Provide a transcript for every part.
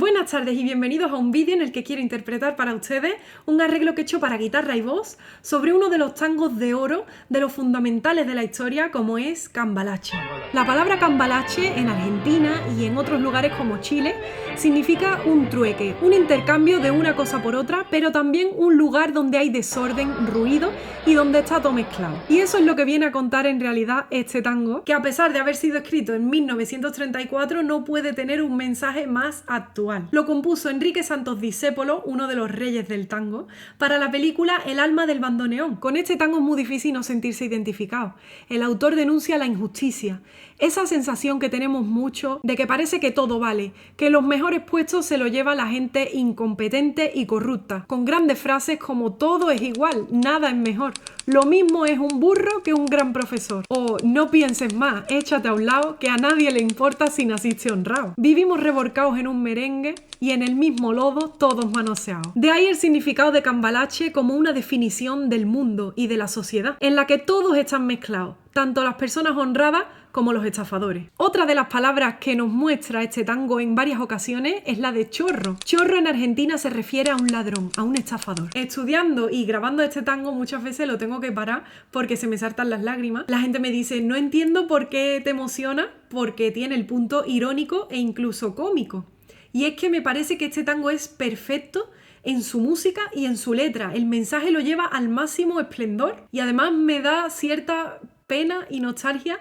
Buenas tardes y bienvenidos a un vídeo en el que quiero interpretar para ustedes un arreglo que he hecho para guitarra y voz sobre uno de los tangos de oro de los fundamentales de la historia, como es Cambalache. La palabra cambalache en Argentina y en otros lugares como Chile significa un trueque, un intercambio de una cosa por otra, pero también un lugar donde hay desorden, ruido y donde está todo mezclado. Y eso es lo que viene a contar en realidad este tango, que a pesar de haber sido escrito en 1934 no puede tener un mensaje más actual. Lo compuso Enrique Santos Discépolo, uno de los reyes del tango, para la película El alma del bandoneón. Con este tango es muy difícil no sentirse identificado. El autor denuncia la injusticia, esa sensación que tenemos mucho de que parece que todo vale, que los mejores puestos se los lleva la gente incompetente y corrupta, con grandes frases como todo es igual, nada es mejor, lo mismo es un burro que un gran profesor, o no pienses más, échate a un lado, que a nadie le importa si naciste honrado. Vivimos revolcados en un merengue y en el mismo lodo todos manoseados. De ahí el significado de cambalache como una definición del mundo y de la sociedad, en la que todos están mezclados, tanto las personas honradas como los estafadores. Otra de las palabras que nos muestra este tango en varias ocasiones es la de chorro. Chorro en Argentina se refiere a un ladrón, a un estafador. Estudiando y grabando este tango muchas veces lo tengo que parar porque se me saltan las lágrimas. La gente me dice, no entiendo por qué te emociona, porque tiene el punto irónico e incluso cómico. Y es que me parece que este tango es perfecto en su música y en su letra. El mensaje lo lleva al máximo esplendor y además me da cierta pena y nostalgia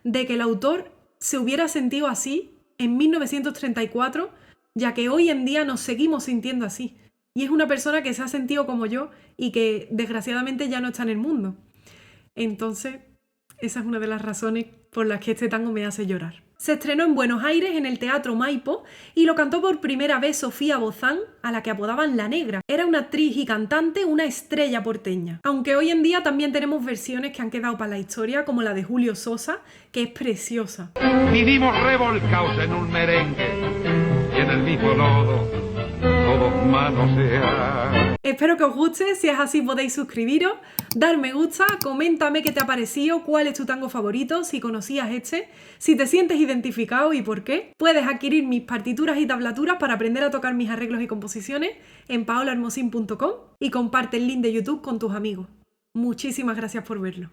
de que el autor se hubiera sentido así en 1934, ya que hoy en día nos seguimos sintiendo así. Y es una persona que se ha sentido como yo y que desgraciadamente ya no está en el mundo. Entonces, esa es una de las razones por las que este tango me hace llorar. Se estrenó en Buenos Aires en el Teatro Maipo y lo cantó por primera vez Sofía Bozán, a la que apodaban La Negra. Era una actriz y cantante, una estrella porteña. Aunque hoy en día también tenemos versiones que han quedado para la historia, como la de Julio Sosa, que es preciosa. Vivimos revolcados en un merengue y en el mismo lodo todos manosean. Espero que os guste, si es así podéis suscribiros, dar me gusta, coméntame qué te ha parecido, cuál es tu tango favorito, si conocías este, si te sientes identificado y por qué. Puedes adquirir mis partituras y tablaturas para aprender a tocar mis arreglos y composiciones en paolahermosín.com y comparte el link de YouTube con tus amigos. Muchísimas gracias por verlo.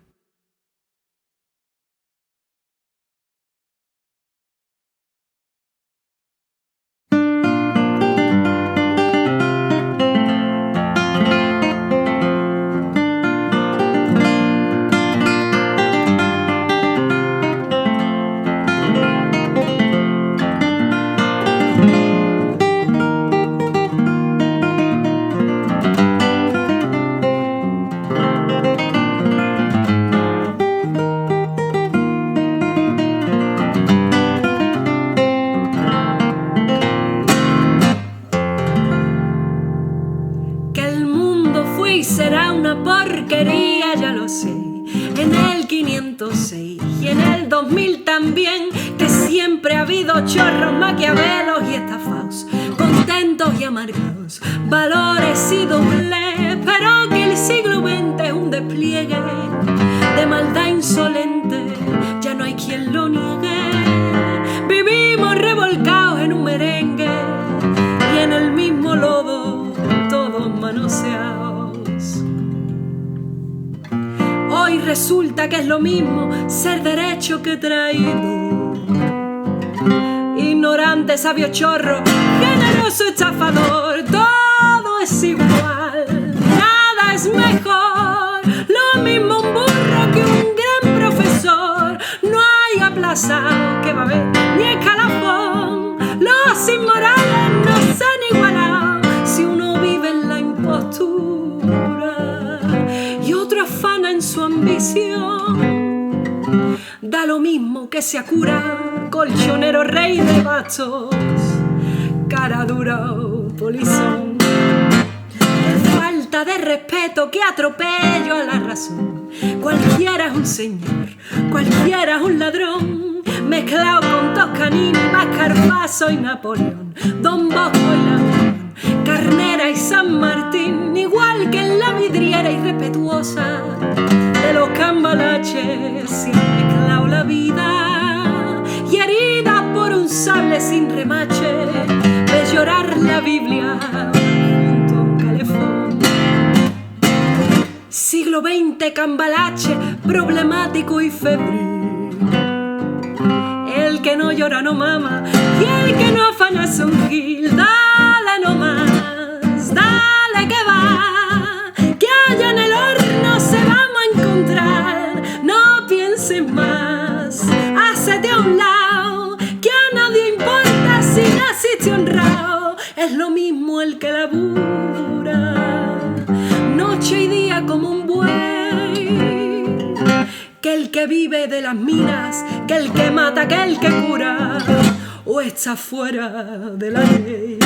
Y será una porquería, ya lo sé, en el 506 y en el 2000 también, que siempre ha habido chorros, maquiavelos y estafados, contentos y amargados, valores y doblez, pero que el siglo XX es un despliegue de maldad insolente, ya no hay quien lo niegue. Vivimos revolcados en un merengue y en el mismo lodo todos manoseados. Hoy resulta que es lo mismo ser derecho que traído, ignorante, sabio, chorro, generoso, estafador. Todo es igual, nada es mejor, lo mismo un burro que un gran profesor. No hay aplazado que va a haber ni escalafón, los inmorales no se han igualado si uno vive en la impostura y otro afana en su ambición. Da lo mismo que sea cura, colchonero, rey de bastos, cara dura o polizón. Qué falta de respeto, qué atropello a la razón. Cualquiera es un señor, cualquiera es un ladrón, mezclado con Toscanini, Mascarpaso y Napoleón, Don Bosco y Lampión, Carnera y San Martín, igual que en la vidriera irrespetuosa de los cambalaches, se ha mezclado la vida y herida por un sable sin remache, ves llorar la Biblia junto a un calefón. Siglo XX, cambalache, problemático y febril. El que no llora no mama y el que no afana es un gil. Dale nomás, dale que va, que allá en el horno se vamos a encontrar. No pienses más, hácete a un lado, que a nadie importa si naciste honrado. Es lo mismo el que labura noche y día como un buey, que el que vive de las minas, que el que mata, que el que cura, o está fuera de la ley.